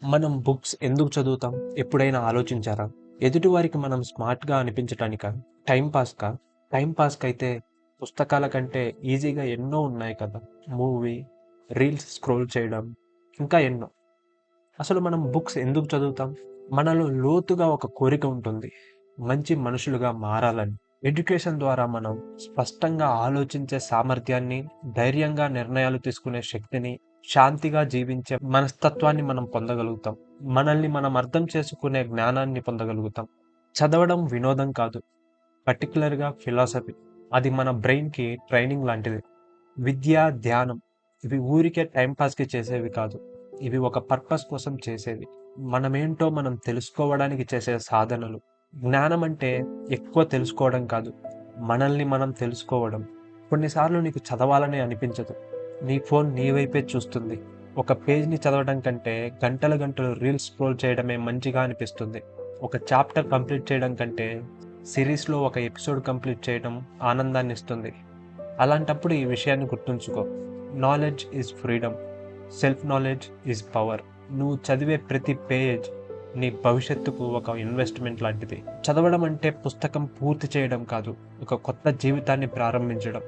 మనం బుక్స్ ఎందుకు చదువుతాం? ఎప్పుడైనా ఆలోచించారా? ఎదుటివారికి మనం స్మార్ట్‌గా అనిపించటానికా? టైమ్ పాస్‌కా? టైమ్ పాస్‌కైతే పుస్తకాల కంటే ఈజీగా ఎన్నో ఉన్నాయి కదా! మూవీ, రీల్స్ స్క్రోల్ చేయడం, ఇంకా ఎన్నో. అసలు మనం బుక్స్ ఎందుకు చదువుతాం? మనలో లోతుగా ఒక కోరిక ఉంటుంది. మంచి మనుషులుగా మారాలని. ఎడ్యుకేషన్ ద్వారా మనం స్పష్టంగా ఆలోచించే సామర్థ్యాన్ని, ధైర్యంగా నిర్ణయాలు తీసుకునే శక్తిని, శాంతిగా జీవించే మనస్తత్వాన్ని మనం పొందగలుగుతాం. మనల్ని మనం అర్థం చేసుకునే జ్ఞానాన్ని పొందగలుగుతాం. చదవడం వినోదం కాదు. పర్టిక్యులర్‌గా ఫిలాసఫీ. అది మన బ్రెయిన్‌కి ట్రైనింగ్ లాంటిది. విద్య, ధ్యానం ఇవి ఊరికే టైమ్ పాస్‌కి చేసేవి కాదు. ఇవి ఒక పర్పస్ కోసం చేసేవి. మనమేంటో మనం తెలుసుకోవడానికి చేసే సాధనలు. జ్ఞానం అంటే ఎక్కువ తెలుసుకోవడం కాదు. మనల్ని మనం తెలుసుకోవడం. కొన్నిసార్లు నీకు చదవాలని అనిపించదు. నీ ఫోన్ నీ వైపే చూస్తుంది. ఒక పేజ్‌ని చదవడం కంటే గంటలు గంటలు రీల్స్ స్క్రోల్ చేయడమే మంచిగా అనిపిస్తుంది. ఒక చాప్టర్ కంప్లీట్ చేయడం కంటే సిరీస్‌లో ఒక ఎపిసోడ్ కంప్లీట్ చేయడం ఆనందాన్నిస్తుంది. అలాంటప్పుడు ఈ విషయాన్ని గుర్తుంచుకో. Knowledge is freedom. Self knowledge is power. నువ్వు చదివే ప్రతి పేజ్ నీ భవిష్యత్తుకు ఒక ఇన్వెస్ట్‌మెంట్ లాంటిది. చదవడం అంటే పుస్తకం పూర్తి చేయడం కాదు. ఒక కొత్త జీవితాన్ని ప్రారంభించడం.